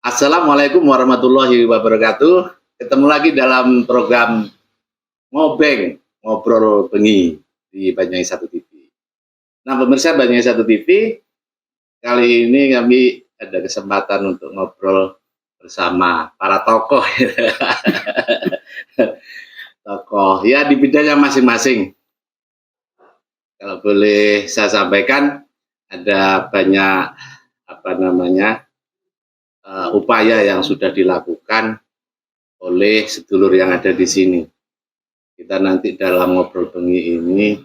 Assalamualaikum warahmatullahi wabarakatuh. Ketemu lagi dalam program Ngobeng, Ngobrol Bengi di Banyuwangi 1 TV. Nah, pemirsa Banyuwangi 1 TV, kali ini kami ada kesempatan untuk ngobrol bersama para tokoh. Tokoh ya di bidangnya masing-masing. Kalau boleh saya sampaikan, ada banyak upaya yang sudah dilakukan oleh sedulur yang ada di sini. Kita nanti dalam ngobrol bengi ini,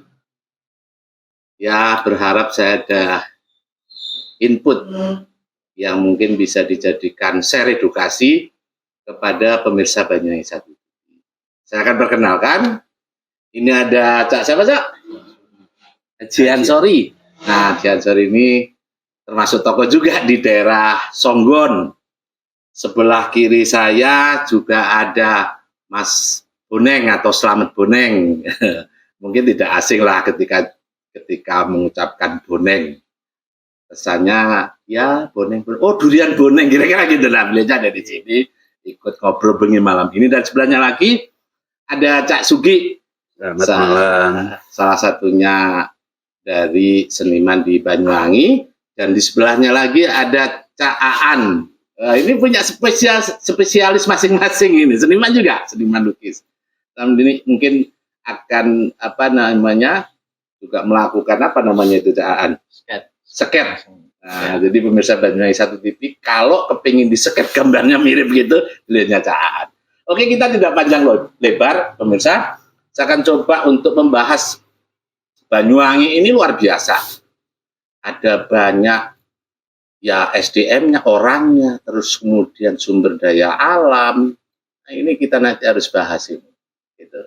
ya berharap saya ada input yang mungkin bisa dijadikan share edukasi kepada pemirsa Banyuwangi 1. Saya akan perkenalkan, ini ada Cak siapa Cak? Haji Ansori. Nah, Haji Ansori ini termasuk tokoh juga di daerah Songgon. Sebelah kiri saya juga ada Mas Boneng atau Slamet Boneng. Mungkin tidak asing lah ketika mengucapkan Boneng. Kesannya ya Boneng. Oh, durian Boneng, kira-kira gitu lah. Beliau ada di sini ikut ngobrol bengi malam ini. Dan sebelahnya lagi ada Cak Sugi. Selamat malam. Salah satunya dari seniman di Banyuwangi. Dan di sebelahnya lagi ada Cak Aan. Ini punya spesialis masing-masing ini. Seniman juga, seniman lukis. Dan ini mungkin akan juga melakukan itu Cak Aan? Sket. Nah, jadi pemirsa Banyuwangi 1 TV, kalau kepingin diseket gambarnya mirip gitu, lihatnya Cak Aan. Oke, kita tidak panjang lebar, pemirsa. Saya akan coba untuk membahas Banyuwangi ini luar biasa. Ada banyak ya SDM-nya, orangnya, terus kemudian sumber daya alam. Nah, ini kita nanti harus bahas ini. Gitu.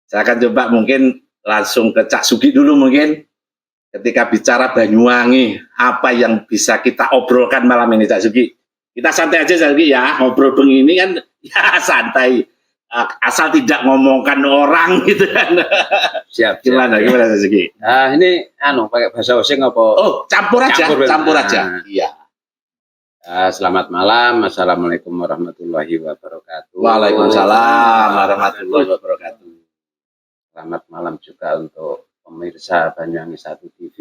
Saya akan coba mungkin langsung ke Cak Sugi dulu mungkin. Ketika bicara Banyuwangi, apa yang bisa kita obrolkan malam ini Cak Sugi? Kita santai aja Cak Sugi ya, ngobrol bengi ini kan ya santai. Asal tidak ngomongkan orang gitu kan. Siap. Gimana Cak Sugi? Ini pakai bahasa Osing apa? Oh, campur aja. Iya. Selamat malam. Assalamualaikum warahmatullahi wabarakatuh. Waalaikumsalam warahmatullahi wabarakatuh. Selamat malam juga untuk pemirsa Banyuwangi 1 TV.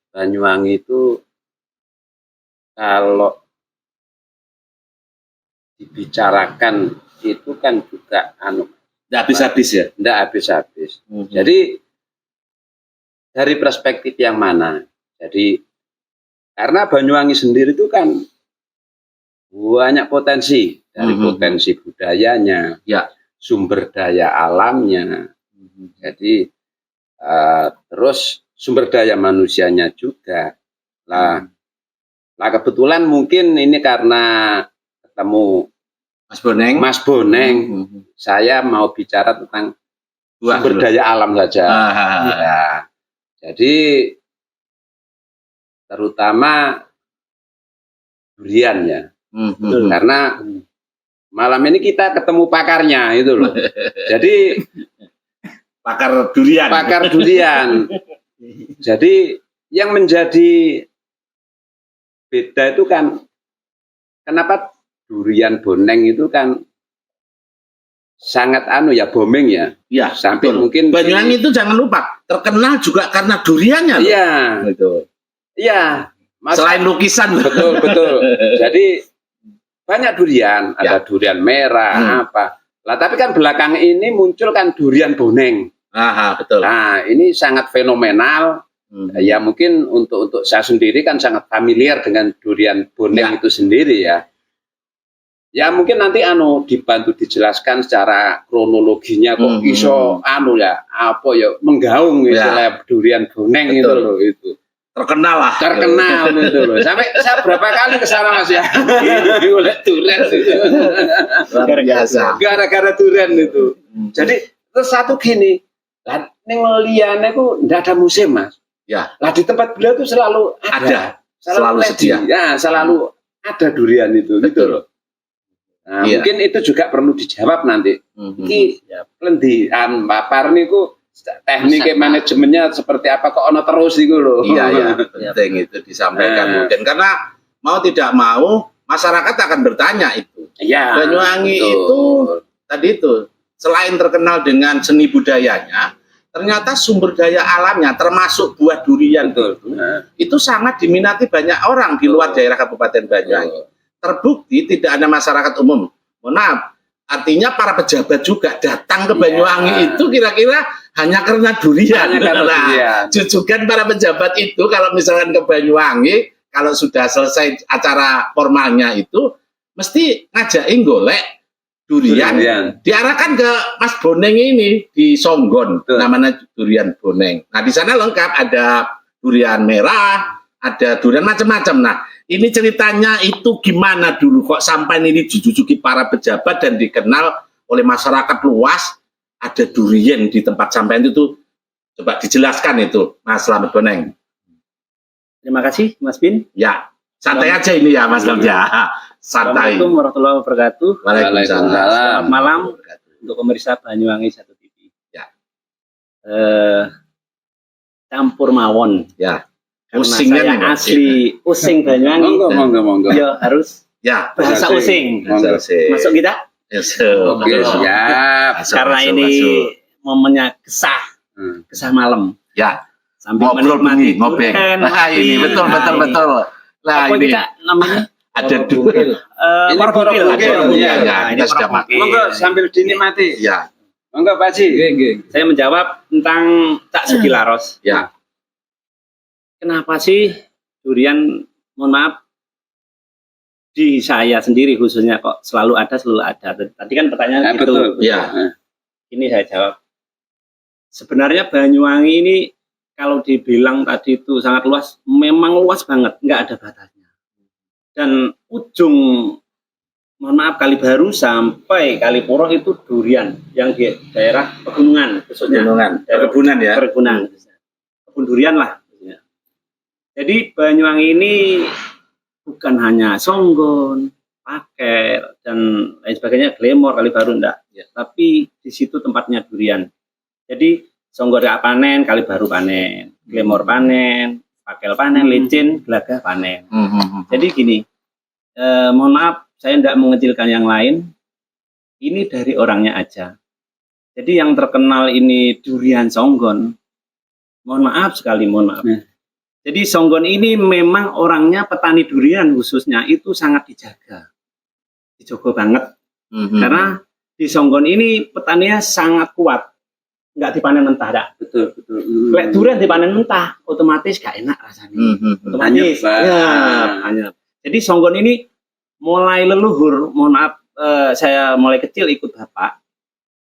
Banyuwangi itu kalau dibicarakan itu kan juga nggak habis-habis ya? Nggak habis-habis. Jadi dari perspektif yang mana? Jadi karena Banyuwangi sendiri itu kan banyak potensi, dari potensi budayanya, ya, sumber daya alamnya. Jadi terus sumber daya manusianya juga. Nah kebetulan mungkin ini karena ketemu Mas Boneng, saya mau bicara tentang sumber daya alam saja. Ya. Jadi terutama durian ya. Karena malam ini kita ketemu pakarnya itu loh. Jadi pakar durian. Jadi yang menjadi beda itu kan kenapa durian Boneng itu kan sangat booming ya. Iya, sampai betul. Mungkin Banyuwangi itu jangan lupa terkenal juga karena duriannya loh. Iya. Gitu. Iya. Selain lukisan. Betul. Jadi banyak durian, ada durian merah Lah tapi kan belakang ini muncul kan durian Boneng. Betul. Nah, ini sangat fenomenal. Ya mungkin untuk saya sendiri kan sangat familiar dengan durian Boneng itu sendiri ya. Ya mungkin nanti dibantu dijelaskan secara kronologinya kok iso menggaung istilah durian Boneng. Betul. Itu loh itu. Terkenal gitu loh. Sampai saya berapa kali ke sana Mas ya. Oleh durian itu. Luar biasa. Gara-gara durian itu. Jadi terus satu gini, lah ning liyane ku ndak ada musim Mas. Ya. Lah di tempat beliau itu selalu ada. Selalu sedia. Ya, selalu ada durian itu gitu loh. Nah, mungkin itu juga perlu dijawab nanti. Iki plendian papar niku teknik manajemennya seperti apa kok ono terus itu loh. Iya, penting itu disampaikan mungkin karena mau tidak mau masyarakat akan bertanya itu. Iya. Banyuwangi itu tadi itu selain terkenal dengan seni budayanya, ternyata sumber daya alamnya termasuk buah durian itu sangat diminati banyak orang di luar daerah Kabupaten Banyuwangi. Terbukti tidak ada masyarakat umum. Mohon maaf, artinya para pejabat juga datang ke Banyuwangi itu kira-kira hanya karena durian. Jujukan para pejabat itu kalau misalkan ke Banyuwangi, kalau sudah selesai acara formalnya itu, mesti ngajakin golek durian. Diarahkan ke Mas Boneng ini di Songgon, namanya durian Boneng. Nah di sana lengkap ada durian merah, ada durian macam-macam. Nah ini ceritanya itu gimana dulu kok sampai ini dijujuki para pejabat dan dikenal oleh masyarakat luas ada durian di tempat sampai itu. Coba dijelaskan itu Mas Slamet Boneng. Terima kasih Mas Bin. Ya, santai aja ini ya Mas Slamet ya. Santai. Assalamualaikum warahmatullahi wabarakatuh. Waalaikumsalam. Selamat malam untuk pemirsa Banyuwangi 1 TV. Ya. Campur mawon. Ya. Usingnya saya nih, asli Using Banyuwangi. Monggo. Ya harus ya bahasa Using. Masuk kita? Oke, siap. Karena ini momennya kesah malam. Ya. Sambil menikmati ngobeng. Nah, ini betul. Nah, apa ini kita namanya? ada durian. Ini kita sudah makan. Monggo sambil dinikmati. Ya. Monggo Pak Haji. Saya menjawab tentang Cak Sugilaros. Ya. Kenapa sih durian, mohon maaf, di saya sendiri khususnya kok selalu ada. Tadi kan pertanyaan gitu. Betul. Ya. Ini saya jawab. Sebenarnya Banyuwangi ini kalau dibilang tadi itu sangat luas, memang luas banget, nggak ada batasnya. Dan ujung, mohon maaf, Kalibaru sampai Kalipuro itu durian yang di daerah pegunungan, khususnya. Perkebunan ya. Kebun durian lah. Jadi Banyuwangi ini bukan hanya Songgon, Paker, dan lain sebagainya, Glemor, Kalibaru, enggak. Ya. Tapi di situ tempatnya durian. Jadi Songgon gak panen, Kalibaru panen, Glemor panen, Pakel panen, Licin, Gelagah panen. Jadi gini, mohon maaf, saya tidak mengecilkan yang lain. Ini dari orangnya aja. Jadi yang terkenal ini durian Songgon. Mohon maaf sekali, mohon maaf. Jadi Songgon ini memang orangnya petani durian khususnya itu sangat dijaga, dijogo banget. Karena di Songgon ini petaninya sangat kuat, nggak dipanen mentah, dak. Betul. Lek durian dipanen mentah, otomatis gak enak rasanya. Otomatis, hanya. Jadi Songgon ini mulai leluhur, mohon maaf, saya mulai kecil ikut bapak.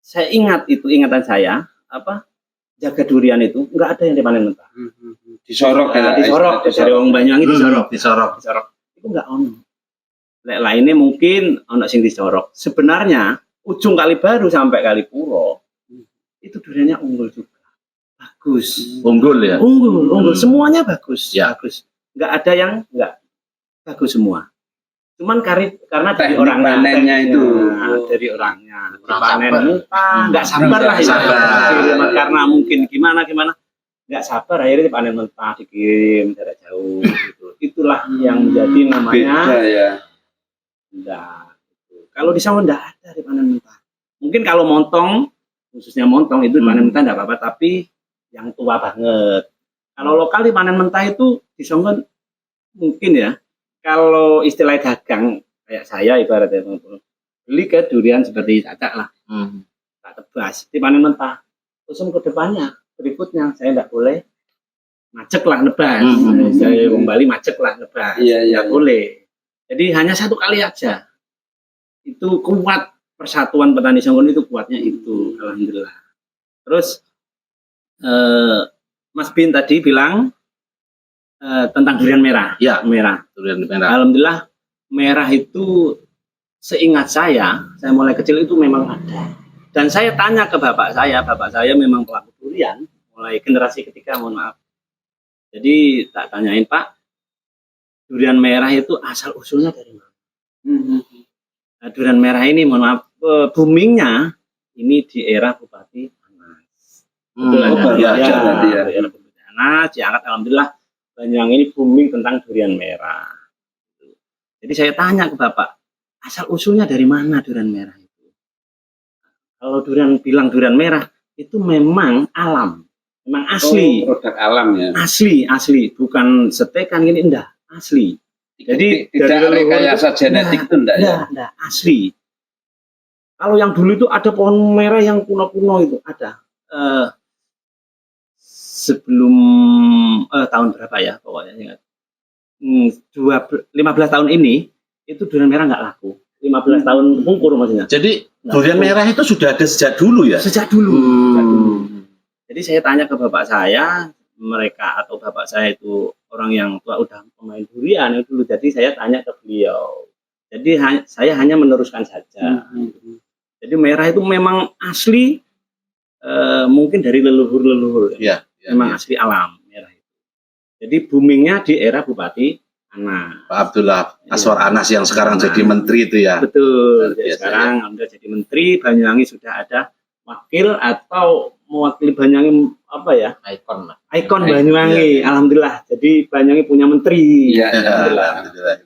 Saya ingat itu ingatan saya jaga durian itu nggak ada yang dipanen mentah. Disorok dari orang Banyuwangi disorok. Itu nggak ono. Lek lainnya mungkin ono sing disorok. Sebenarnya ujung Kalibaru sampai Kalipuro itu duriannya unggul juga. Bagus. Unggul ya. Unggul. Semuanya bagus. Ya. Bagus. Nggak ada yang nggak bagus semua. Cuman karena dari teknik orangnya panennya itu. Dari orangnya. Panen mentah, nggak sabar lah. Karena mungkin gimana. Nggak sabar akhirnya panen mentah dikirim jarak jauh gitu. Itulah yang menjadi namanya beda ya. Enggak. Kalau di Songgon enggak ada dipanen mentah. Mungkin kalau montong, khususnya montong itu dipanen mentah enggak apa-apa, tapi yang tua banget. Kalau lokal dipanen mentah itu di Songgon mungkin ya. Kalau istilah dagang kayak saya ibaratnya beli ke durian seperti cacak lah. Tak tebas, dipanen mentah. Terus ke depannya berikutnya saya tidak boleh macek lah nebas. Saya kembali macek lah nebas. Tidak boleh. Jadi hanya satu kali aja. Itu kuat persatuan petani Songgon itu kuatnya itu. Alhamdulillah. Terus Mas Bin tadi bilang tentang durian merah. Ya, merah. Durian merah. Alhamdulillah merah itu seingat saya mulai kecil itu memang ada. Dan saya tanya ke bapak saya memang pelaku durian, mulai generasi ketiga, mohon maaf. Jadi tak tanyain, Pak, durian merah itu asal usulnya dari mana? Nah, durian merah ini, mohon maaf, boomingnya ini di era Bupati Anas. Betul, Oh, baru ya, aja berarti ya. ya, nah, diangkat alhamdulillah Banyuwangi ini booming tentang durian merah. Jadi saya tanya ke Bapak, asal usulnya dari mana durian merah itu? Kalau bilang durian merah itu memang alam, memang asli, Produk alam ya. asli, bukan setekan ini enggak, asli. Jadi tidak dari rekayasa genetik itu enggak ya? enggak, asli. Kalau yang dulu itu ada pohon merah yang kuno-kuno itu ada. Sebelum tahun berapa ya pokoknya ingat. 15 tahun ini itu durian merah nggak laku. 15 tahun mungkur maksudnya. Jadi Nggak durian laku. merah itu sudah ada sejak dulu ya? Sejak dulu. Sejak dulu. Hmm. Jadi saya tanya ke bapak saya, mereka atau bapak saya itu orang yang tua udah pemain durian itu dulu. Jadi saya tanya ke beliau. Jadi saya hanya meneruskan saja. Jadi merah itu memang asli, mungkin dari leluhur-leluhur. Iya, iya, Memang iya. asli alam merah itu. Jadi boomingnya di era Bupati Anas. Pak Abdullah Aswar Anas yang sekarang jadi menteri itu ya. Betul. Luar Jadi biasa, sekarang sudah jadi menteri, Banyuwangi sudah ada wakil atau mewakili Banyuwangi apa ya? Ikon lah. Ikon Iya, Banyuwangi. iya. Alhamdulillah. Jadi Banyuwangi punya menteri. Iya, Alhamdulillah. Alhamdulillah.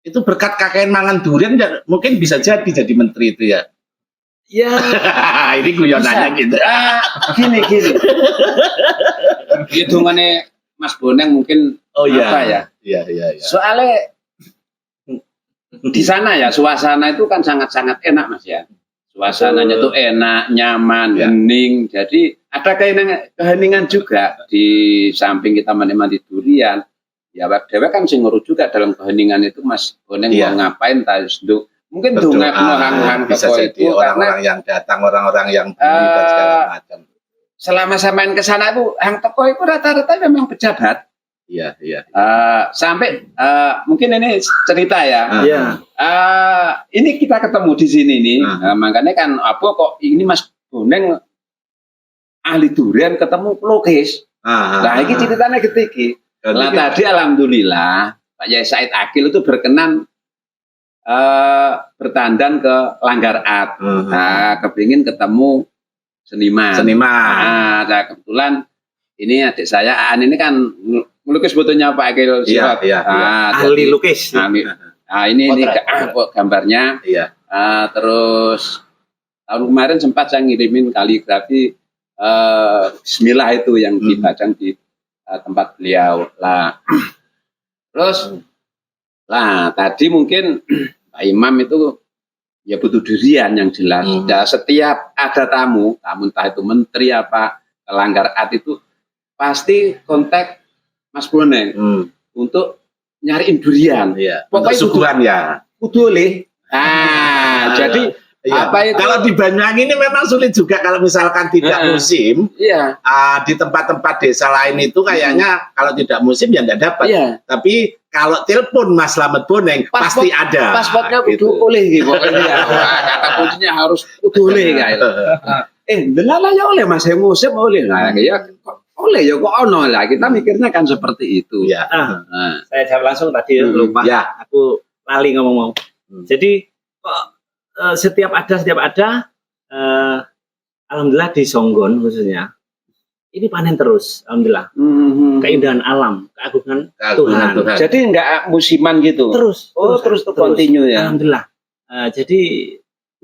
Itu berkat kakek mangan durian ya, mungkin bisa jadi menteri itu ya. Ya, Ini guyonannya gitu. Gini. Hitungannya Mas Boneng mungkin Oh iya. apa ya? Iya. Soalnya di sana ya suasana itu kan sangat-sangat enak Mas ya. Suasananya tuh enak, nyaman, Ya. hening. Jadi ada keheningan juga di samping kita menikmati durian. Ya dewek kan sing ngurus juga dalam keheningan itu Mas Boneng Iya. mau ngapain tadi mungkin Betul. dongak hang-hang Bisa toko jadi itu karena orang-orang yang datang, orang-orang yang beli dan segala macam. selama saya main ke sana itu hang toko itu rata-rata memang pejabat. Iya. Sampai mungkin ini cerita ya. iya. Ini kita ketemu di sini nih. Makanya kan apa kok ini Mas Boneng ahli durian ketemu pelukis. Nah, ini ceritanya ketiki. Lah tadi alhamdulillah Pak Yai Said Akil itu berkenan bertandan ke Langgar Art. Nah, kepingin ketemu seniman. Nah, kebetulan ini adik saya Aan ini kan melukis fotonya Pak Akil Sirot. Iya. Ahli lukis. Nah, ini gambarnya. Iya. Terus tahun kemarin sempat saya ngirimin kaligrafi Bismillah itu yang dipajang di tempat beliau. Lah. Terus tadi mungkin Pak Imam itu ya butuh durian yang jelas. Dan setiap ada tamu entah itu menteri apa Langgar Art itu pasti kontak Mas Boneng untuk nyariin durian. Iya. Pokoknya Suguhan ya. kudu oleh. Jadi Iya. apa itu? Kalau di Banyuwangi ini memang sulit juga kalau misalkan tidak musim. Iya. Di tempat-tempat desa lain itu kayaknya kalau tidak musim ya tidak dapat. Iya. Tapi kalau telepon Mas Slamet Boneng pasti ada. Paspornya kudu oleh gitu. Pokoknya kata kuncinya harus kudu oleh guys. Delala ya oleh Mas yang musim oleh lah ya. Oleh ya kok ono lah. Kita mikirnya kan seperti itu. Iya. Saya jawab langsung tadi lupa. Ya. Aku lali ngomong. Jadi kok setiap ada alhamdulillah di Songgon khususnya ini panen terus alhamdulillah. Keindahan alam, keagungan Tuhan. Jadi enggak musiman gitu. Terus terus continue ya. Alhamdulillah. Jadi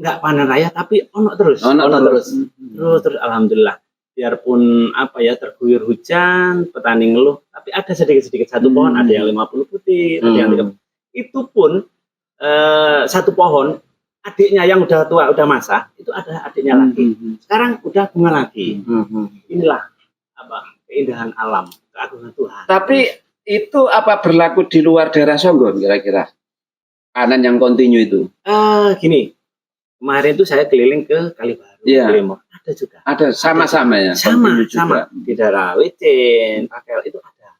enggak panen raya tapi ono terus. Terus alhamdulillah. Biarpun apa ya terguyur hujan, petani ngeluh, tapi ada sedikit-sedikit satu pohon ada yang 50 putih, ada yang 30. Itu pun satu pohon adiknya yang udah tua, udah masa, itu ada adiknya lagi. Sekarang udah bunga lagi. Inilah apa keindahan alam, keagungan Tuhan. Tapi itu apa berlaku di luar daerah Songgon kira-kira? Panen yang kontinu itu? Gini, kemarin itu saya keliling ke Kalibaru, Glemor, ada juga. Ada sama-sama ya? Sama. Di daerah Wicin, Pakel itu ada.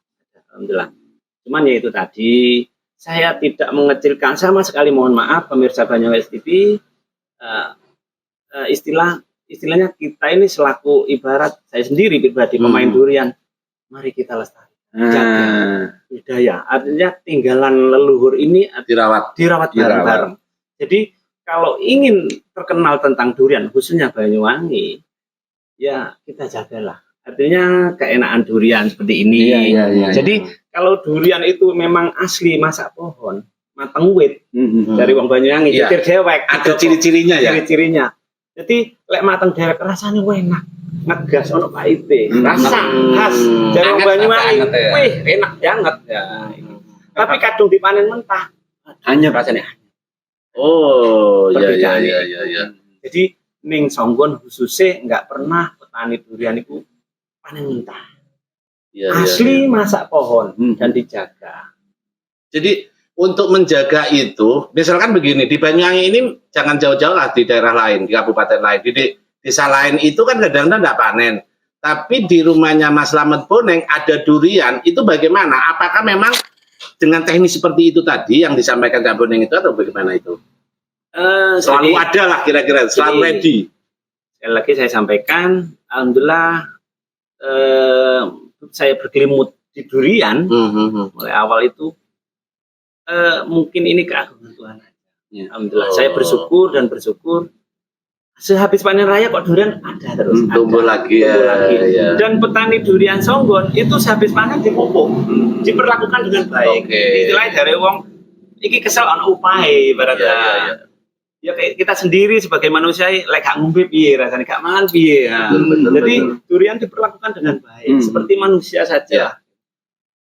Alhamdulillah. Cuman ya itu tadi. Saya tidak mengecilkan sama sekali, mohon maaf pemirsa Banyuwangi TV. Istilahnya kita ini selaku ibarat saya sendiri pribadi pemain durian, mari kita lestarikan jaga budaya. Artinya tinggalan leluhur ini dirawat bareng-bareng. Jadi kalau ingin terkenal tentang durian khususnya Banyuwangi, ya kita jagalah. Artinya keenakan durian seperti ini. Iya. Jadi kalau durian itu memang asli masak pohon, mateng wit dari wong Banyuwangi, Iya. getir dewek. Ada ciri-cirinya ya. Ciri-cirinya. Jadi lek mateng dewek rasanya enak. Ngegas ono pahite. Rasa khas dari wong Anget, Banyuwangi. anget ya. Wih, enak banget ya. Tapi kadung dipanen mentah. Hanya rasanya. Oh, Perbedaan iya. Jadi ning Songgon khususnya nggak pernah petani durian itu panen mentah. Iya, Asli iya. masak pohon dan dijaga. Jadi untuk menjaga itu, misalkan begini, di Banyuwangi ini jangan jauh-jauh lah di daerah lain, di kabupaten lain, di desa lain itu kan kadang-kadang nggak panen. Tapi di rumahnya Mas Slamet Boneng ada durian, itu bagaimana? Apakah memang dengan teknis seperti itu tadi yang disampaikan Kak Boneng itu atau bagaimana itu? Selalu Jadi, ada lah kira-kira, selalu jadi- ready. sekali lagi saya sampaikan, alhamdulillah saya bergelimut di durian mulai awal itu mungkin ini keagungan Tuhan aja. Ya. Alhamdulillah Oh. saya bersyukur dan bersyukur sehabis panen raya kok durian ada terus. Tumbuh lagi ya. Tumbuh lagi. Ya. Dan petani durian Songgon itu sehabis panen dipupuk, diperlakukan dengan baik. Oke. Istilahnya dari wong iki kesel ana upahe ibaratnya. Ya. Ya kayak kita sendiri sebagai manusia lek gak ngombe piye rasane gak mangan piye ya. Betul. Jadi durian diperlakukan dengan baik seperti manusia saja. Ya.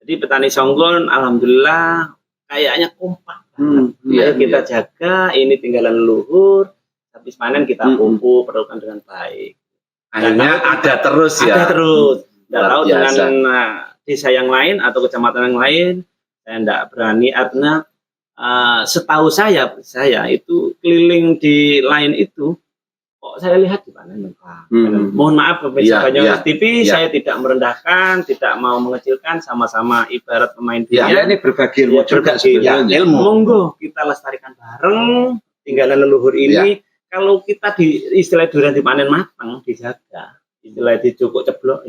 Jadi petani Songgon alhamdulillah kayaknya kompak. Iya, Ayo kita jaga ini tinggalan leluhur. Habis panen kita pupuk perlakukan dengan baik. Akhirnya ada terus ya. Ada terus. Nggak Luar tahu biasa. dengan desa yang lain atau kecamatan yang lain, saya enggak berani artinya setahu saya itu keliling di lain itu kok saya lihat di panen mentah. Mohon maaf pemirsa Iya, Banyuwangi iya, TV, iya. saya tidak merendahkan, tidak mau mengecilkan, sama-sama ibarat pemain Iya, durian. ini berbagi ilmu Ya, juga berbagi sebenarnya. ilmu. Monggo kita lestarikan bareng tinggalan leluhur ini. Kalau kita di istilah durian dipanen matang, dijaga, istilah dicukuk ceblok,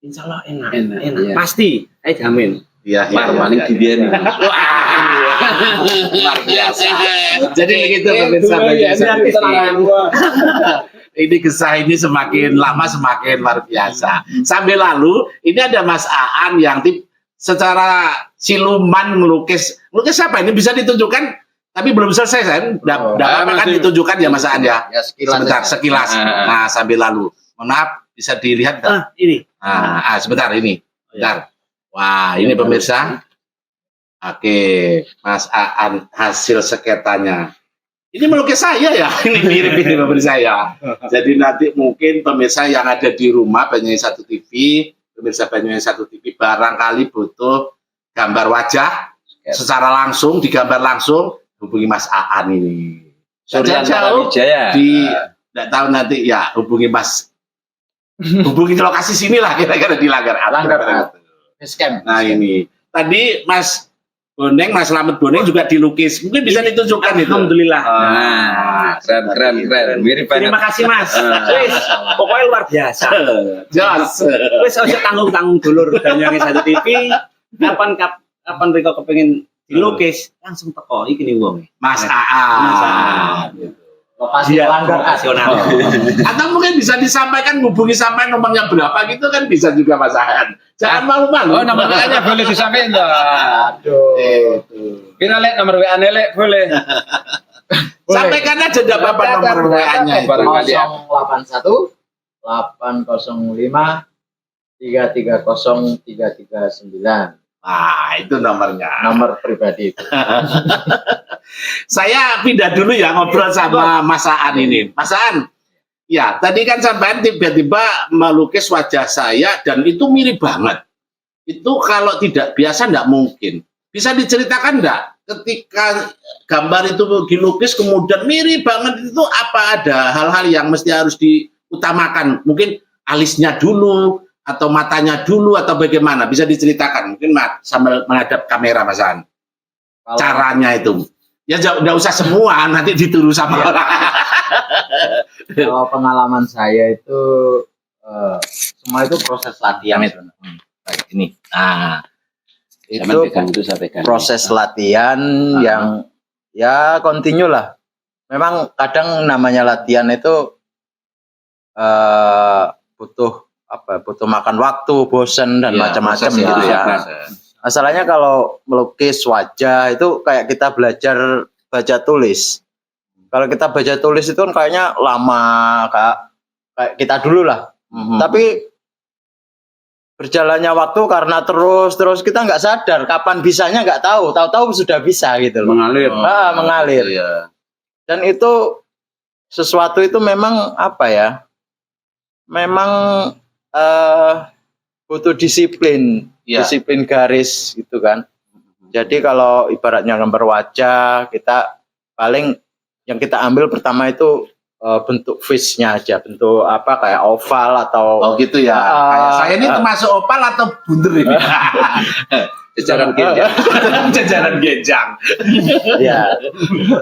insya Allah enak. Enak, iya. Pasti, saya jamin. Iya, Marwaning dibiyen. luar biasa. Jadi begitu pemirsa ini kisah ini semakin lama semakin luar biasa. Sambil lalu ini ada Mas Aan yang secara siluman melukis apa ini bisa ditunjukkan tapi belum selesai kan? Dapat kan ditunjukkan ya Mas Aan ya. Sebentar sekilas. Nah sambil lalu, mohon maaf bisa dilihat nggak? Ini. Sebentar ini. Bentar. Wah ini pemirsa. Oke, Mas Aan hasil seketanya. Ini melukis saya ya, ini mirip ini pemirsa ya. Jadi nanti mungkin pemirsa yang ada di rumah Banyuwangi 1 TV, pemirsa Banyuwangi 1 TV barangkali butuh gambar wajah secara langsung, digambar langsung, hubungi Mas Aan ini. Surya Jauh Wijaya. tidak tahu nanti ya hubungi Mas, hubungi di lokasi sinilah kira-kira di Langgar Atur. Nah ini tadi Mas Boneng, Mas Slamet Boneng juga dilukis. Mungkin bisa ditunjukkan itu. Alhamdulillah. Keren. Mirip banget. Terima kasih Mas. Wis, pokoknya luar biasa. Jos. Wis aja tanggung-tanggung dulur Banyuwangi 1 TV. Kapan Riko kepengin dilukis langsung teko iki nih wong. Mas Aan. Mas Aan. Lokasi Langgar nasional. Atau mungkin bisa disampaikan hubungi sampai nomornya berapa gitu kan bisa juga Mas Aan. Jangan malu-malu. Oh, nomor WA-nya boleh disampaikan toh. Itu. Kira lek nomor WA Nelek boleh. Sampaikan aja enggak apa-apa nomor WA-nya itu. 081 805 330 339. Nah, itu nomornya. Nomor pribadi itu. Saya pindah dulu ya ngobrol sama Mas Aan ini. Mas Aan, ya tadi kan sampean tiba-tiba melukis wajah saya dan itu mirip banget. Itu kalau tidak biasa enggak mungkin. Bisa diceritakan enggak ketika gambar itu dilukis kemudian mirip banget itu apa ada hal-hal yang mesti harus diutamakan? Mungkin alisnya dulu atau matanya dulu atau bagaimana? Bisa diceritakan mungkin sambil menghadap kamera Mas Aan. Caranya itu. Ya enggak usah semua nanti ditiru sama orang. Kalau pengalaman saya itu semua itu proses latihan. Baik, ini. Nah, Itu proses latihan yang ya kontinu lah. Memang kadang namanya latihan itu butuh makan waktu, bosen dan Iya, macam-macam proses gitu ya. proses. Masalahnya kalau melukis wajah itu kayak kita belajar baca tulis. Kalau kita baca tulis itu kan kayaknya lama, kayak kita dulu lah. Tapi berjalannya waktu karena terus kita nggak sadar kapan bisanya, nggak tahu sudah bisa gitu loh. Mengalir. Mengalir. Iya. Dan itu sesuatu itu memang apa ya? Memang butuh disiplin, Iya. disiplin garis gitu kan. Jadi kalau ibaratnya gambar wajah, kita paling yang kita ambil pertama itu bentuk face-nya aja, bentuk apa kayak oval atau Oh gitu ya. Kayak saya ini termasuk opal atau bunder ini? Jajaran genjang. Jajaran genjang. ya.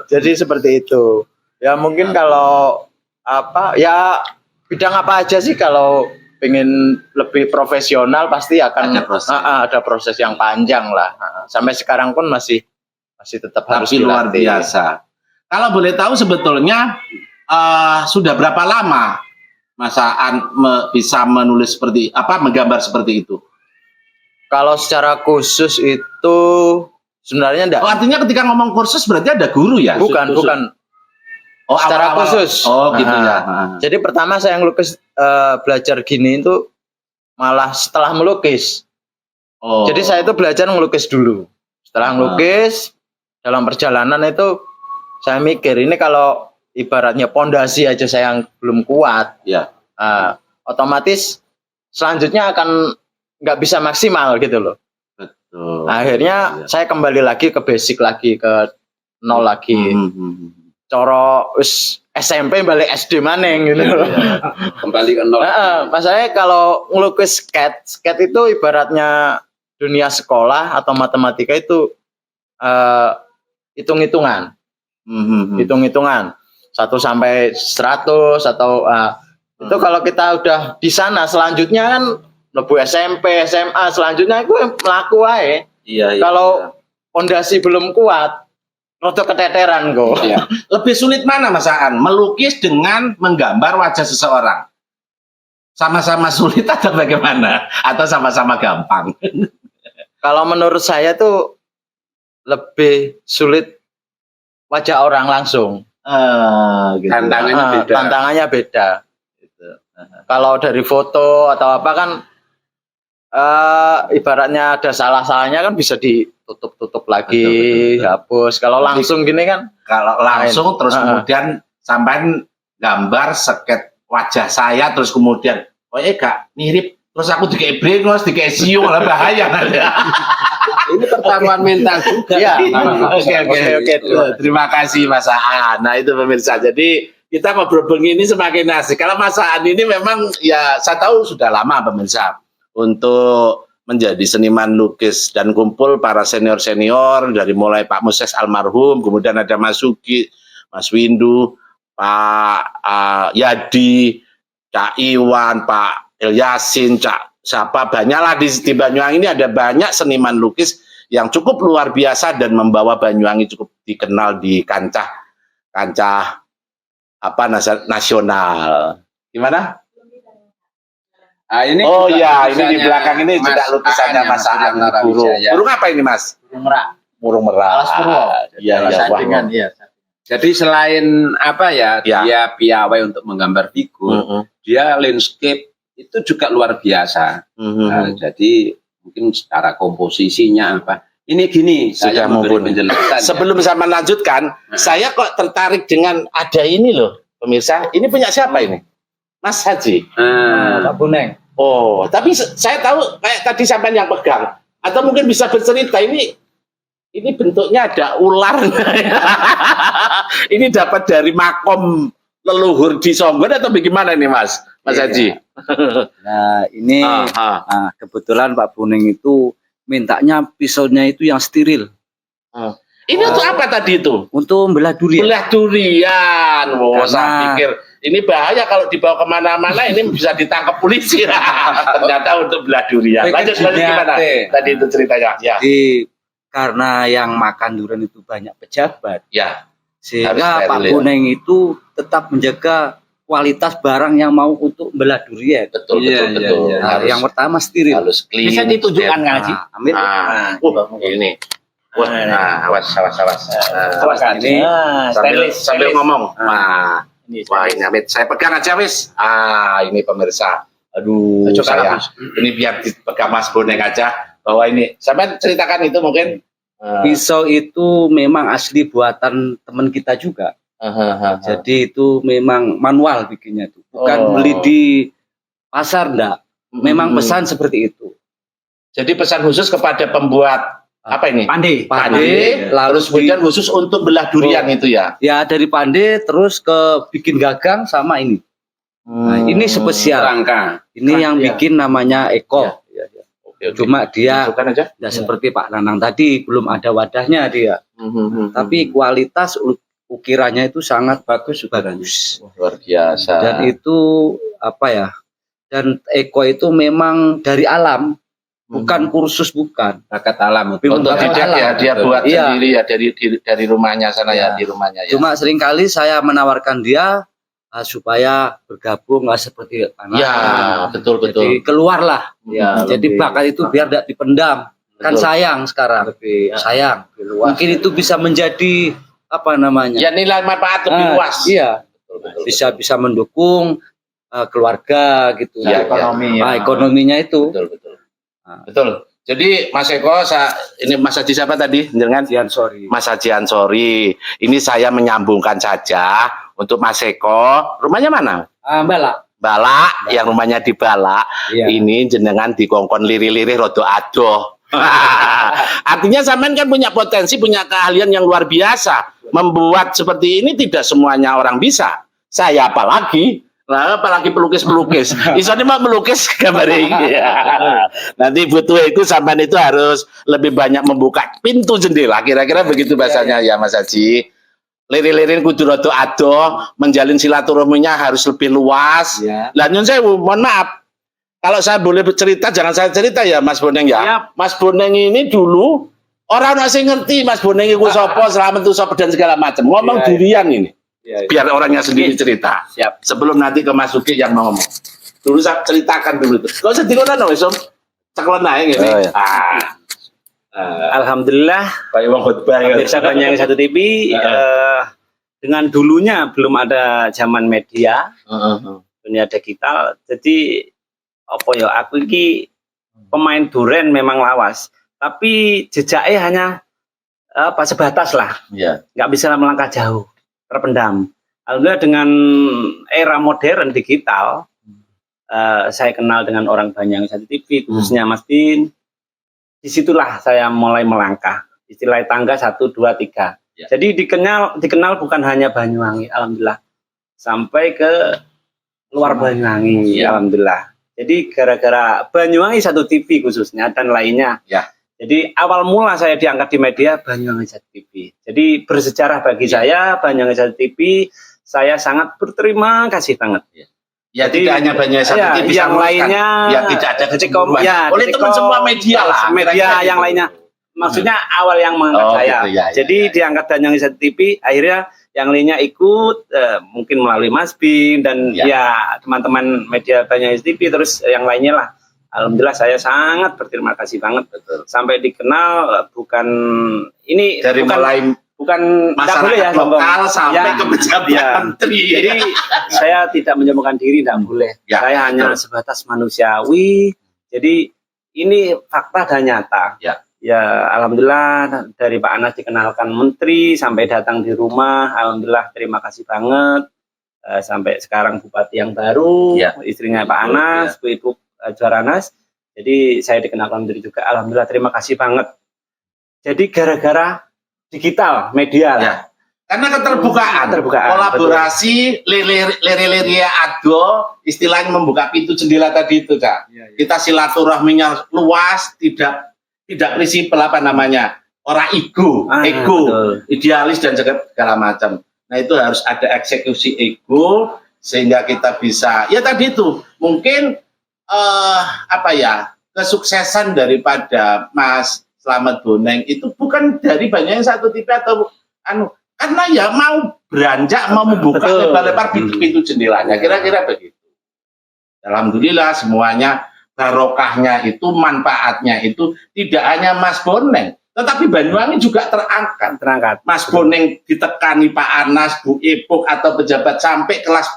Jadi seperti itu. Ya mungkin kalau apa ya bidang apa aja sih kalau pengen lebih profesional pasti akan ada proses yang panjang lah. Sampai sekarang pun masih tetap harus Tapi luar dilatih. biasa. Kalau boleh tahu sebetulnya sudah berapa lama Mas Aan bisa menulis seperti apa, menggambar seperti itu? Kalau secara khusus itu sebenarnya enggak. Oh, artinya ketika ngomong kursus berarti ada guru ya? Bukan. Oh, Secara awal-awal. khusus. Oh, gitu ya. Jadi pertama saya ngelukis belajar gini itu malah setelah melukis. Oh. Jadi saya itu belajar ngelukis dulu. Setelah ngelukis dalam perjalanan itu saya mikir ini kalau ibaratnya pondasi aja saya yang belum kuat, ya. Otomatis selanjutnya akan nggak bisa maksimal gitu loh. Betul. Akhirnya saya kembali lagi ke basic lagi, ke nol lagi. Coro SMP balik SD maneng gitu. Kembali ke nol. Masalahnya kalau ngelukis skate itu ibaratnya dunia sekolah atau matematika itu hitung-hitungan. Hitung-hitungan 1 sampai 100 atau itu kalau kita udah di sana selanjutnya kan lebu SMP, SMA selanjutnya gue melaku aja. Iya. Kalau pondasi belum kuat, roto keteteran kok. Iya. Lebih sulit mana Mas Aan? Melukis dengan menggambar wajah seseorang? Sama-sama sulit atau bagaimana? Atau sama-sama gampang? Kalau menurut saya tuh lebih sulit wajah orang langsung. Gitu. Tantangannya beda. Gitu. Kalau dari foto atau apa kan ibaratnya ada salah-salahnya kan bisa ditutup lagi, betul. Hapus. Kalau langsung gini kan? Kalau langsung terus kemudian sampai gambar sket wajah saya terus kemudian, oh gak mirip. Terus aku dikei brengos, dikei siung, lah bahaya. Ini pertaruhan mental juga. Ya. Oke. Terima kasih Mas Aan. Nah itu pemirsa. Jadi kita ngobrol begini semakin asik. Kalau Mas Aan ini memang ya saya tahu sudah lama pemirsa untuk menjadi seniman lukis dan kumpul para senior-senior dari mulai Pak Moses almarhum, kemudian ada Mas Sugi, Mas Windu, Pak Yadi, Cak Iwan, Pak Ilyasin, Cak siapa banyaklah di Banyuwangi ini ada banyak seniman lukis yang cukup luar biasa dan membawa Banyuwangi cukup dikenal di kancah apa nasional. Gimana? Ini ini di belakang ini juga lukisannya Mas Aan. Burung apa ini Mas? Burung merak. Burung merak. Alas Purwo. Iya. Jadi selain apa ya, dia piawai untuk menggambar figur, dia landscape itu juga luar biasa. Jadi mungkin secara komposisinya apa. Ini gini, saya memberi penjelasan. Sebelum saya melanjutkan, saya kok tertarik dengan ada ini loh, pemirsa. Ini punya siapa ini? Mas Haji. Pak Buneng. Oh, tapi saya tahu kayak tadi sampai yang pegang. Atau mungkin bisa bercerita ini bentuknya ada ular. Ini dapat dari makom leluhur di Songgon atau bagaimana ini Mas Haji? Nah ini kebetulan Pak Buneng itu mintanya pisaunya itu yang steril. Ini untuk apa tadi itu? Untuk membelah durian. Belah durian. Saya pikir ini bahaya kalau dibawa kemana-mana ini bisa ditangkap polisi. Ternyata untuk belah durian. Lanjut gimana? Tadi itu ceritanya. Ya. Jadi karena yang makan durian itu banyak pejabat. Ya. Sehingga Pak Buneng itu tetap menjaga kualitas barang yang mau untuk belah durian. Betul, Iya, betul, iya, betul. iya. Nah, Harus, yang pertama steril. harus clean. Bisa ditunjukkan Kang Haji? Amin. Ini. Wah, awas. Awas kan ini Sambil ngomong. Nah, Ini wah ini Amit, saya pegang aja wis. Ini pemirsa. Aduh, Cocok saya. Mas. Ini biar dipegang Mas Boneng aja. Bahwa ini, sampai ceritakan itu mungkin. Pisau itu memang asli buatan teman kita juga. Jadi itu memang manual bikinnya itu. Bukan beli di pasar enggak. Memang pesan seperti itu. Jadi pesan khusus kepada pembuat apa ini? Pande. Pande, Lalu kemudian khusus untuk belah durian itu ya. Ya dari pande terus ke bikin gagang sama ini. Nah, ini spesial. Rangka. Ini yang Ya. bikin namanya Eko. Oke. Cuma dia Masukkan aja. ya seperti Pak Nanang tadi belum ada wadahnya dia. Tapi kualitas ukirannya itu sangat bagus. luar biasa. Dan itu apa ya? Dan Eko itu memang dari alam, bukan kursus bukan. Bakat alam. Otodidak ya, dia buat Iya. sendiri ya dari rumahnya sana ya, Iya. di rumahnya ya. Cuma seringkali saya menawarkan dia supaya bergabung lah seperti anak. Ya, betul. Jadi keluarlah. Ya, Jadi bakat itu biar tidak dipendam. Kan Betul. sayang sekarang. Sayang. Mungkin itu bisa menjadi apa namanya? Ya nilai manfaat lebih luas. Iya. Betul. Bisa mendukung keluarga gitu. Ya, ekonomi Nah, ekonominya itu. Betul. Nah. Betul. Jadi Mas Eko, ini Mas Haji siapa tadi? Jangan. Sorry. Mas Haji Ansori. Ini saya menyambungkan saja untuk Mas Eko. Rumahnya mana? Mbak. Bala, yang rumahnya di Bala. Iya. Ini jenengan dikongkon lirih-lirih rodo adoh. Artinya sampean kan punya potensi, punya keahlian yang luar biasa. Membuat seperti ini tidak semuanya orang bisa. Saya apalagi. Nah, apalagi pelukis-pelukis. Isone mau melukis gambar ini. Nanti butuh itu sampean itu harus lebih banyak membuka pintu jendela. Kira-kira begitu bahasanya ya Mas Haji. Lirin-lirin kudu rada adoh, menjalin silaturahminya harus lebih luas. Ya. Lah nyun sewu, mohon maaf. Kalau saya boleh bercerita, jangan saya cerita ya Mas Boneng ya. Siap. Mas Boneng ini dulu orang masih ngerti Mas Boneng itu sopo, selamat itu sopo dan segala macam. Ngomong durian ini. Biar orangnya sendiri cerita. Siap. Sebelum nanti ke Mas Uki yang mau ngomong. Dulu saya ceritakan dulu itu. Kau sedih kok nana wis, Om? Ceklen ae ngene. Oh, ya. Alhamdulillah Kayak wong khotbah ya. pemirsa Banyuwangi Satu TV dengan dulunya belum ada zaman media, dunia digital. Jadi apa ya, aku ini pemain duren memang lawas, tapi jejaknya hanya sebatas lah, Iya. nggak bisa melangkah jauh, terpendam. Alhamdulillah dengan era modern digital, saya kenal dengan orang Banyuwangi Satu TV, khususnya Mas Din. Disitulah saya mulai melangkah, istilah tangga 1, 2, 3. Ya. Jadi dikenal bukan hanya Banyuwangi, alhamdulillah, sampai ke luar Banyuwangi, Ya. alhamdulillah. Jadi gara-gara Banyuwangi Satu TV khususnya dan lainnya. Ya. Jadi awal mula saya diangkat di media Banyuwangi Satu TV. Jadi bersejarah bagi saya Banyuwangi Satu TV. Saya sangat berterima kasih banget. Ya Jadi, tidak hanya banyak satu ya, TV yang lainnya yang tidak ada kecemburuan. ya, Oleh teman semua media lah. media kira-kira yang gitu. lainnya. Maksudnya awal yang mengangkat Oh, saya. gitu, ya, Jadi ya. diangkat Banyuwangi Satu TV, akhirnya yang lainnya ikut, mungkin melalui Mas Bin dan Ya. ya teman-teman media Banyuwangi Satu TV, terus yang lainnya lah. Alhamdulillah saya sangat berterima kasih banget. Betul. Sampai dikenal bukan ini Dari bukan mulai bukan nggak masyarakat boleh ya lokal sombong. sampai Ya, ke pejabat ya. menteri. Jadi saya tidak menyombongkan diri, tidak boleh. Ya, Saya hanya betul. sebatas manusiawi. Jadi ini fakta dan nyata. Ya, alhamdulillah dari Pak Anas dikenalkan menteri sampai datang di rumah. Alhamdulillah terima kasih banget. Sampai sekarang bupati yang baru, Ya. istrinya Pak Betul, Anas, Bu Ibu Juaranas. Jadi saya dikenalkan menteri juga. Alhamdulillah terima kasih banget. Jadi gara-gara digital media lah. Ya. Karena keterbukaan, Keterbukaan, kolaborasi, lere-lere ado, istilahnya membuka pintu jendela tadi itu, Kak. Kita silaturahminya luas, tidak prinsipil apa namanya, orang ego, Betul. idealis dan segala macam. Nah itu harus ada eksekusi ego sehingga kita bisa, ya tadi itu mungkin kesuksesan daripada Mas Slamet Boneng itu bukan dari Banyuwangi Satu TV atau Karena ya mau beranjak, mau membuka Betul. lebar-lebar pintu jendelanya, kira-kira begitu. Alhamdulillah semuanya barokahnya itu, manfaatnya itu tidak hanya Mas Boneng, tetapi Banyuwangi juga terangkat. Mas Boneng ditekani Pak Anas, Bu Ipuk atau pejabat sampai kelas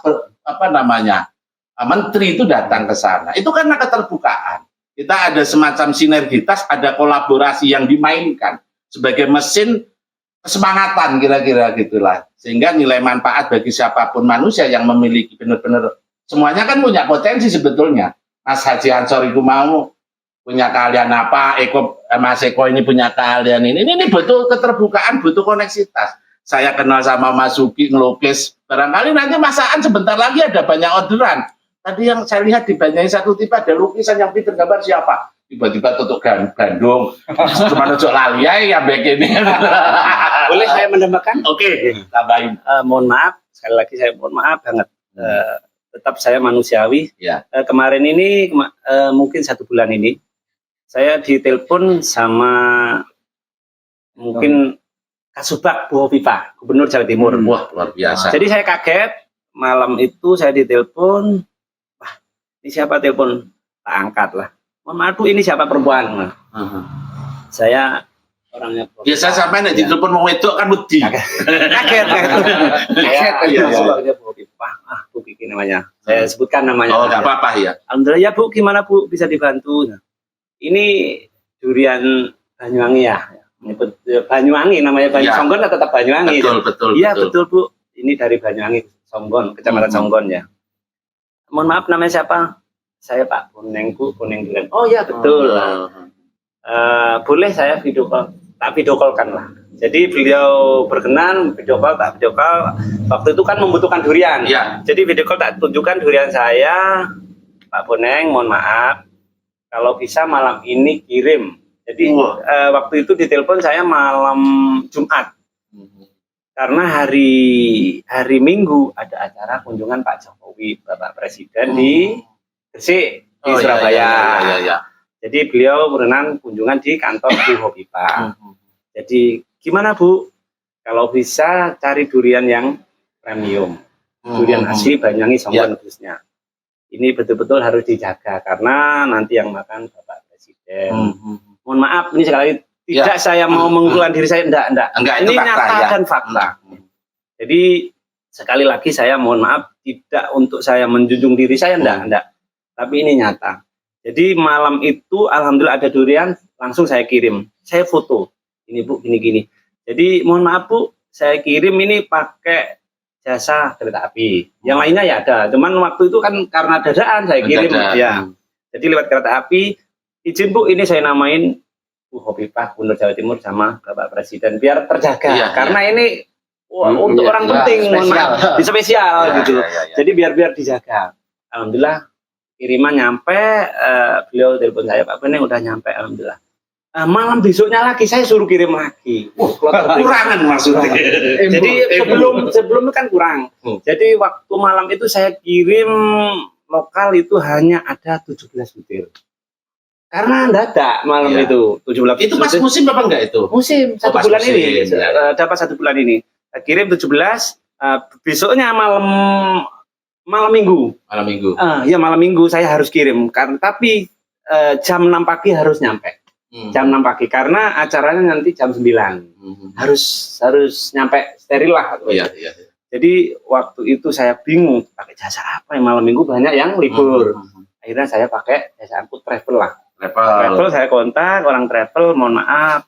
menteri itu datang ke sana. Itu karena keterbukaan. Kita ada semacam sinergitas, ada kolaborasi yang dimainkan sebagai mesin kesemangatan kira-kira gitulah. Sehingga nilai manfaat bagi siapapun manusia yang memiliki benar-benar semuanya kan punya potensi sebetulnya. Mas Haji Ansor itu mau punya keahlian apa, Mas Eko ini punya keahlian ini betul keterbukaan, butuh koneksitas. Saya kenal sama Mas Suki ngelukis, barangkali nanti Mas Aan sebentar lagi ada banyak orderan. Tadi yang saya lihat di Banyuwangi satu tipe ada lukisan yang pinter gambar siapa? Tiba-tiba tutup Bandung, cuma nunjuk lali ya begini. Boleh saya menambahkan? Oke, tambahin. Mohon maaf, sekali lagi saya mohon maaf banget. Tetap saya manusiawi. Ya. Kemarin ini mungkin 1 bulan ini saya ditelepon sama mungkin Kasubag Bu Hovifa, Gubernur Jawa Timur. Wah, luar biasa. Jadi saya kaget, malam itu saya ditelepon, wah ini siapa telepon? Tak angkat lah. Mohon maaf Bu, ini siapa perempuan? Saya orangnya biasa sampai nek ditelepon mau wedok kan wedi. kaget. Iya. Kasubagnya Bu Hovifa, Bu Kiki namanya. Saya sebutkan namanya. Oh, enggak apa-apa ya. Alhamdulillah ya Bu, gimana Bu bisa dibantu? Nah, ini durian Banyuwangi ya. Menyebut Banyuwangi namanya Banyuwangi. Ya. Songgon atau tetap Banyuwangi? Betul. Iya betul Bu. Ini dari Banyuwangi Songgon, Kecamatan Songgon ya. Mohon maaf namanya siapa? Saya Pak Boneng Bu, Boneng durian. Oh iya betul. Boleh saya video call? Tak video call-kan lah. Jadi beliau berkenan video call, tak video call. Waktu itu kan membutuhkan durian. Ya. Jadi video call tak tunjukkan durian saya. Pak Boneng, mohon maaf. Kalau bisa malam ini kirim. Jadi waktu itu ditelepon saya malam Jumat. Karena hari Minggu ada acara kunjungan Pak Jokowi, Bapak Presiden di Gresik, di Surabaya. Ya. Jadi beliau berkenan kunjungan di kantor Bu Hovifa. Jadi gimana Bu? Kalau bisa cari durian yang premium, durian asli Banyuwangi Songgon khususnya. Ini betul-betul harus dijaga karena nanti yang makan Bapak Presiden. Mohon maaf, ini sekali lagi tidak saya mau mengumpulkan diri saya, enggak. Itu Ini fakta, nyata ya. dan fakta. Jadi sekali lagi saya mohon maaf, tidak untuk saya menjunjung diri saya, enggak. Tapi ini nyata. Jadi malam itu alhamdulillah ada durian, langsung saya kirim. Saya foto. Ini Bu, gini-gini. Jadi mohon maaf Bu, saya kirim ini pakai jasa kereta api. Yang lainnya ya ada. Cuman waktu itu kan karena dadaan saya kirim. Ya. Jadi lewat kereta api, izin Bu, ini saya namain Bu Hovifa, Gubernur Jawa Timur sama Bapak Presiden biar terjaga. Karena ini untuk orang penting, mohon maaf, spesial gitu. Jadi biar dijaga. Alhamdulillah kiriman nyampe, beliau telepon saya, Pak Boneng udah nyampe, alhamdulillah. Malam besoknya lagi saya suruh kirim lagi. Kurangan maksudnya. Jadi sebelum kan kurang. Jadi waktu malam itu saya kirim lokal itu hanya ada 17 butir. Karena dadak malam itu 17. Itu pas musim apa enggak itu? Musim Oh, pas bulan musim, ini. Dapat 1 bulan ini. Saya kirim 17, besoknya malam Minggu. Malam Minggu. Ya malam Minggu saya harus kirim tapi jam 6 pagi harus nyampe. Jam 6 pagi karena acaranya nanti jam 9. Harus nyampe steril lah. Iya. Jadi waktu itu saya bingung pakai jasa apa yang malam Minggu banyak yang libur. Akhirnya saya pakai jasa angkut travel lah. Travel saya kontak orang travel, mohon maaf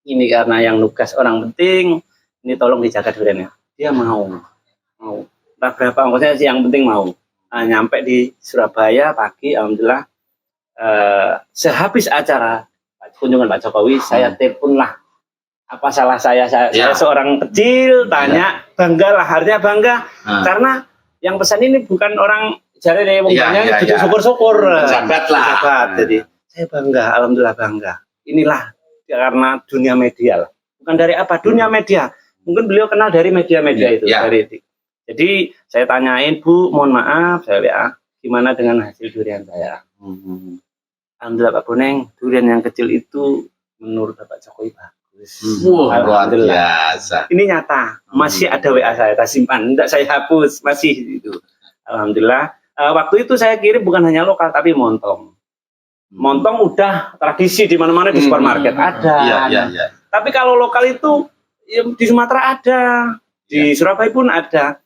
ini karena yang nugas orang penting, ini tolong dijaga duriannya. Dia mau. Entah berapa ongkosnya sih, yang penting mau. Nyampe di Surabaya pagi, alhamdulillah. Sehabis acara kunjungan Pak Jokowi, saya telepon lah. Apa salah saya seorang kecil, tanya, bangga lah, harusnya bangga. Karena yang pesan ini bukan orang jari deh, mukanya syukur-syukur. Sahabat lah. Jadi saya bangga, alhamdulillah bangga. Inilah karena dunia media lah. Bukan dari apa, dunia media. Mungkin beliau kenal dari media-media itu. Jadi saya tanyain, Bu, mohon maaf, saya gimana dengan hasil durian saya? Alhamdulillah Pak Boneng, durian yang kecil itu menurut Bapak Jokowi bagus. Wah, luar Alhamdulillah. biasa. Ini nyata, masih ada WA saya, saya simpan, tidak saya hapus, masih itu. Alhamdulillah. Waktu itu saya kirim bukan hanya lokal tapi montong. Montong udah tradisi di mana-mana di supermarket ada. Iya. Tapi kalau lokal itu ya, di Sumatera ada, di Surabaya pun ada.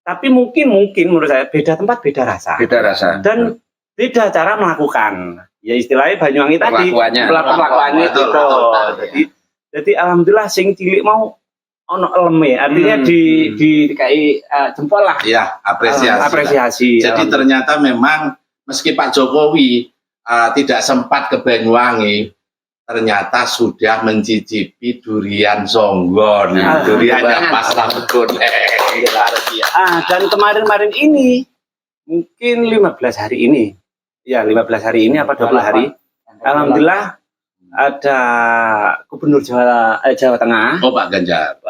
Tapi mungkin menurut saya beda tempat beda rasa. Beda rasa. Dan beda cara melakukan. Ya istilahnya Banyuwangi tadi Perlakuannya. perlakuannya Betul, gitu. betul. Jadi alhamdulillah sing cilik mau ono eleme, artinya di kayak jempol lah. Iya, apresiasi. Apresiasi. Jadi ternyata memang meski Pak Jokowi tidak sempat ke Banyuwangi, ternyata sudah mencicipi durian Songgon, duriannya Mas Lamgon. Dan kemarin ini mungkin 15 hari ini. Ya, 15 hari ini apa 20 hari. Alhamdulillah ada Gubernur Jawa Tengah. Oh, Pak Ganjar.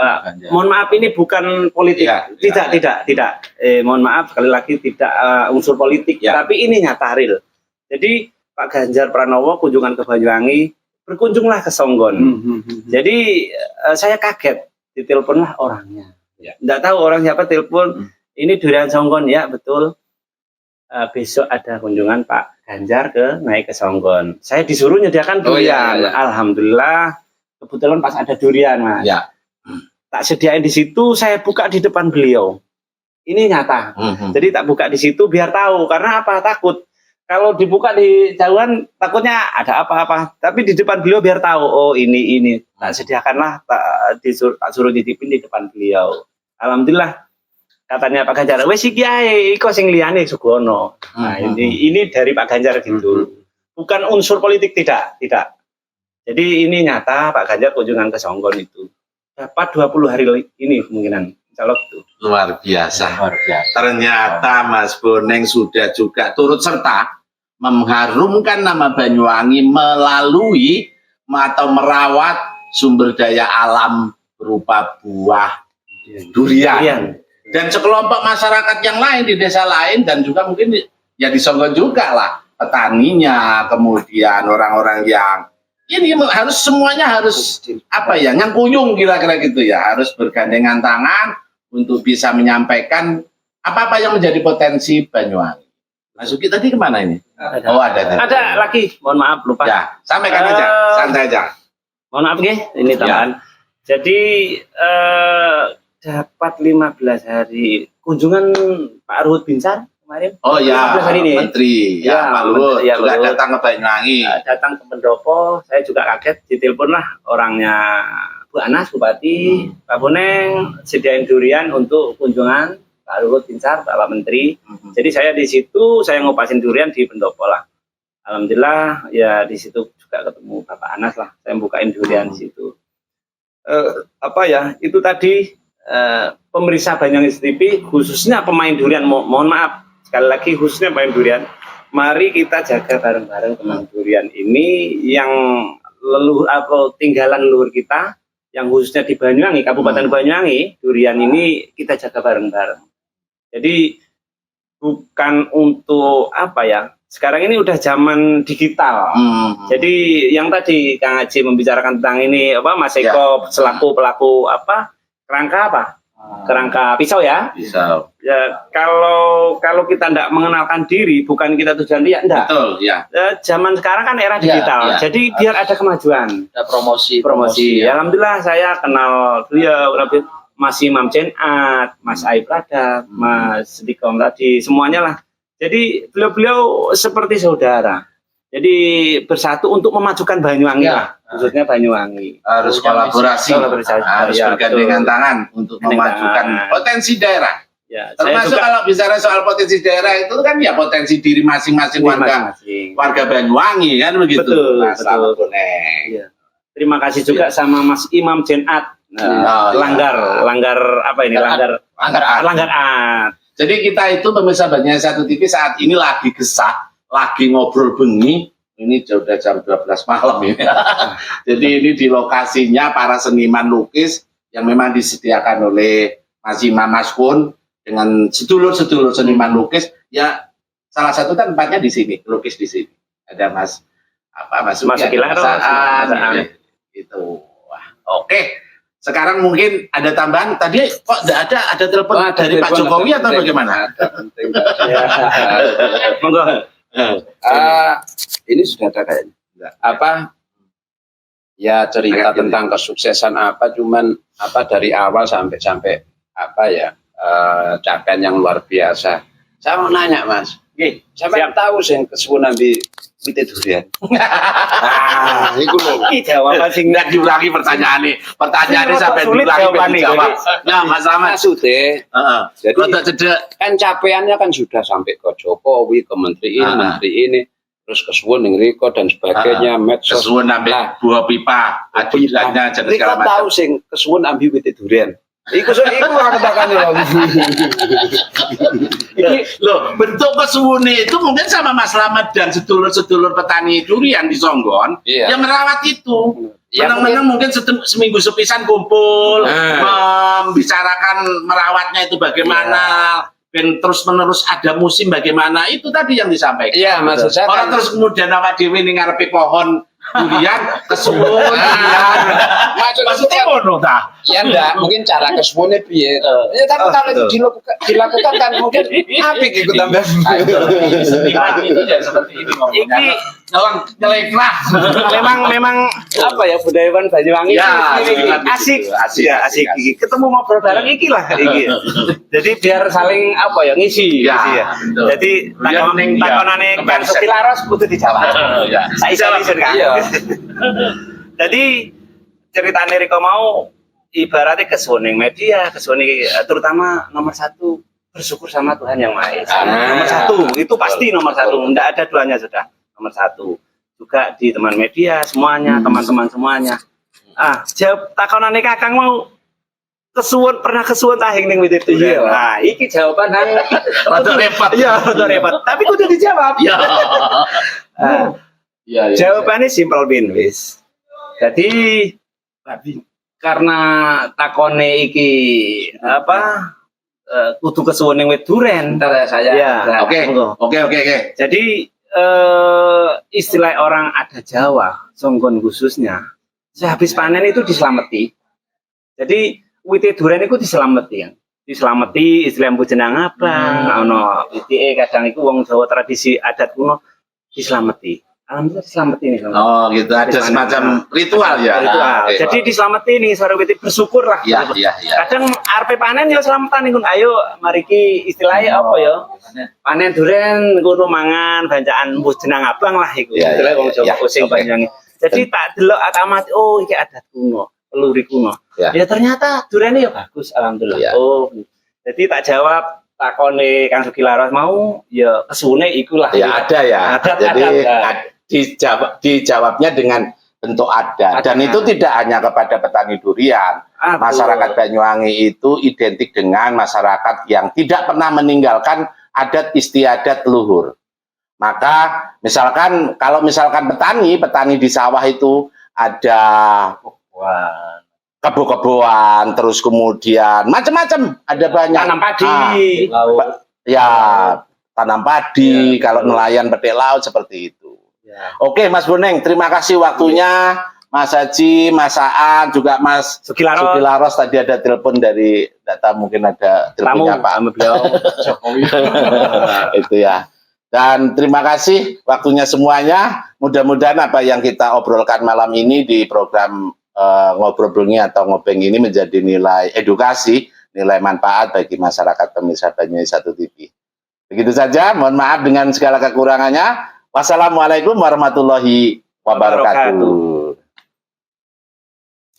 Mohon maaf ini bukan politik. Ya, tidak. Mohon maaf sekali lagi tidak unsur politik, Ya. tapi ini nyata real. Jadi Pak Ganjar Pranowo kunjungan ke Banyuwangi, berkunjunglah ke Songgon. Jadi saya kaget, diteleponlah orangnya. Ya. Nggak tahu orang siapa telepon. Ini durian Songgon ya, betul. Besok ada kunjungan Pak Ganjar naik ke Songgon. Saya disuruh nyediakan durian. iya. Alhamdulillah kebetulan pas ada durian, Mas. Ya. Tak sediain di situ, saya buka di depan beliau. Ini nyata. Jadi tak buka di situ biar tahu. Karena apa? Takut. Kalau dibuka di jauhan takutnya ada apa-apa. Tapi di depan beliau biar tahu. Oh ini. Tak sediakanlah. Tak suruh ditipin di depan beliau. Alhamdulillah. Katanya Pak Ganjar, wes iki ae iku sing liyane Sugono. Nah, ini dari Pak Ganjar gitu. Bukan unsur politik tidak. Jadi ini nyata Pak Ganjar kunjungan ke Songgon itu. Dapat 20 hari ini kemungkinan. Insyaallah itu. Luar biasa. Ternyata Mas Boneng sudah juga turut serta mengharumkan nama Banyuwangi melalui atau merawat sumber daya alam berupa buah durian. Dan sekelompok masyarakat yang lain di desa lain dan juga mungkin ya di Songgon juga lah, petaninya, kemudian orang-orang yang ini semuanya harus nyangkuyung kira-kira gitu ya, harus bergandengan tangan untuk bisa menyampaikan apa-apa yang menjadi potensi Banyuwangi. Mas Uki tadi kemana ini? Ada lagi, mohon maaf lupa. Ya, sampaikan aja, santai aja. Mohon maaf ini tambahan. Jadi dapat 15 hari kunjungan Pak Ruhut Binsar kemarin. Oh ya, 15 hari ini. Menteri. Ya, Pak Luhut juga datang ke Banyuwangi. Datang ke Pendopo, saya juga kaget, ditelepon lah orangnya Bu Anas, Bupati, Pak Boneng, sediain durian untuk kunjungan Pak Ruhut Binsar, Pak Menteri. Jadi saya di situ, saya ngopasin durian di Pendopo lah. Alhamdulillah, ya di situ juga ketemu Bapak Anas lah, saya bukain durian di situ. Itu tadi pemirsa Banyuwangi TV khususnya pemain durian, mohon maaf sekali lagi khususnya pemain durian, mari kita jaga bareng-bareng pemain durian ini yang leluhur atau tinggalan leluhur kita yang khususnya di Banyuwangi, Kabupaten Banyuwangi, durian ini kita jaga bareng-bareng. Jadi bukan untuk sekarang ini udah zaman digital. Jadi yang tadi Kang Haji membicarakan tentang ini Mas Eko selaku pelaku kerangka pisau ya. Pisau. Ya kalau kita tidak mengenalkan diri, bukan kita tujuan dia, enggak. Betul, ya. Zaman sekarang kan era digital. Jadi biar ada kemajuan. Ada promosi. Ya. Alhamdulillah saya kenal beliau, Mas Imam Jenat, Mas Aib Rada, Mas Dikom tadi, semuanya lah. Jadi beliau seperti saudara. Jadi bersatu untuk memajukan Banyuwangi lah, khususnya Banyuwangi. Harus kolaborasi, harus bergandengan tangan untuk memajukan potensi daerah. Ya, termasuk kalau bicara soal potensi daerah itu kan ya potensi diri masing-masing warga Banyuwangi kan begitu. Betul. Ya. Terima kasih juga sama Mas Imam Jenat. Langgar art. Jadi kita itu pemirsa Banyuwangi 1 TV saat ini lagi gesah, lagi ngobrol bengi, ini sudah jam 12 malam ini. Jadi ini di lokasinya para seniman lukis yang memang disediakan oleh Mas Imam Maskun dengan sedulur-sedulur seniman lukis. Ya salah satu kan tempatnya di sini, lukis di sini. Ada Mas Uki, Kilaro, itu. Oke. Sekarang mungkin ada tambahan. Tadi kok ada telepon dari Pak Jokowi atau bagaimana? Ada penting. Monggo. Ini sudah ada kayaknya. Apa? Ya cerita tentang kesuksesan apa, cuman apa dari awal sampai apa ya capaian yang luar biasa. Saya mau nanya Mas, siapa tahu sih yang kesuwun ambil wite durian? Itu loh. Iki jawaban sing Nggak diulangi pertanyaannya. Pertanyaannya sampai sulit diulangi jawabannya, dijawab. Nah, Mas Ahmad. Maksudnya, jadi Rotok cedek. kan capaiannya kan sudah sampai ke Jokowi, ke menteri ini, terus kesuwun yang Riko dan sebagainya, medsos. Kesuwun ambil buah pipa, adilanya dan segala Riko tahu macam. sing kesuwun ambil wite durian. Iku aku katakan loh. Loh, bentuk kesuwune itu mungkin sama Mas Slamet dan sedulur-sedulur petani durian di Songgon yang merawat itu. Ya, Menang-menang mungkin seminggu sepisan kumpul, membicarakan merawatnya itu bagaimana, dan terus-menerus ada musim bagaimana, itu tadi yang disampaikan. Iya, maksud saya Orang terus kemudian awak dhewe ning ngarepe pohon durian kesuwun durian. Maksudnya ngono ta? Ya enggak, mungkin cara kesuwunnya piye. Ya tapi kalau itu dilakukan kan mungkin apik ikut tambah. Seniman itu ya seperti ini ngomongnya. Orang nyeleklah. memang apa ya budayawan Banyuwangi Ya, ini asik, asik. Ketemu ngobrol bareng iki lah iki. Jadi biar saling apa ya ngisi, Ya, ngisi ya. betul. Jadi Durian ning takonane ya, kan kebangsa. Sukilaros kudu dijawab. Ya. Saiki kan. Iya. Jadi ceritane Riko mau ibaratnya kesuwun media, kesuwun terutama nomor 1 bersyukur sama Tuhan Yang Maha Esa. Nomor 1 itu pasti nomor 1, enggak ada duanya sudah. Nomor 1 juga di teman media semuanya, teman-teman semuanya. Jawab takonane Kakang mau pernah kesuwun tahing ning wit itu. Iya. Nah, iki jawaban nang Rada repot. Iya, rada repot. Tapi kudu dijawab. Ya. Iya, Jawabannya simpel bin wis. Jadi karena takone iki apa kudu kesuwun ning wit duren. Bentar ya saya. Ya, Oke. Jadi istilah orang ada Jawa, Songgon khususnya, sehabis panen itu diselamati. Jadi wite duren itu diselamati ya. Diselamati istilah jenang abang, ono wite kadang itu wong Jawa tradisi adat kuno diselamati. Alhamdulillah diselamati nih. Oh, gitu ada semacam ritual ya. Ritual. Oke. Jadi diselamati nih sore wite bersyukur lah. Iya. Kadang arepe panen ya selamatan nih, ayo mari ki istilahnya apa ya? Panen duren kudu mangan bancaan mbuh jenang abang lah iku. Iya, Istilah wong Jawa iya, pusing oke. Banyuwangi. Jadi tak delok atamati oh iki adat kuno, peluri kuno. Ya. Ya ternyata durene ya bagus alhamdulillah. Ya. Oh. Jadi tak jawab takone Kang Sukilaros mau ya kesuwune ikulah. Ya ada ya. Adat, Jadi adat. dijawabnya dengan bentuk adat. Dan itu tidak hanya kepada petani durian. Masyarakat Banyuwangi itu identik dengan masyarakat yang tidak pernah meninggalkan adat istiadat leluhur. Maka misalkan kalau petani di sawah itu ada kebo-keboan, terus kemudian macam-macam, ada banyak. Tanam padi, Tanam padi, kalau nelayan petik laut seperti itu. Oke, Mas Boneng, terima kasih waktunya. Mas Haji, Mas Aan, juga Mas Sukilaros. Tadi ada telepon dari data, mungkin ada teleponnya Pak beliau Jokowi. Itu ya. Dan terima kasih waktunya semuanya. Mudah-mudahan apa yang kita obrolkan malam ini di program Ngobrol Bengi atau Ngobeng ini menjadi nilai edukasi, nilai manfaat bagi masyarakat pemirsa Banyuwangi 1 TV. Begitu saja, mohon maaf dengan segala kekurangannya. Wassalamualaikum warahmatullahi wabarakatuh.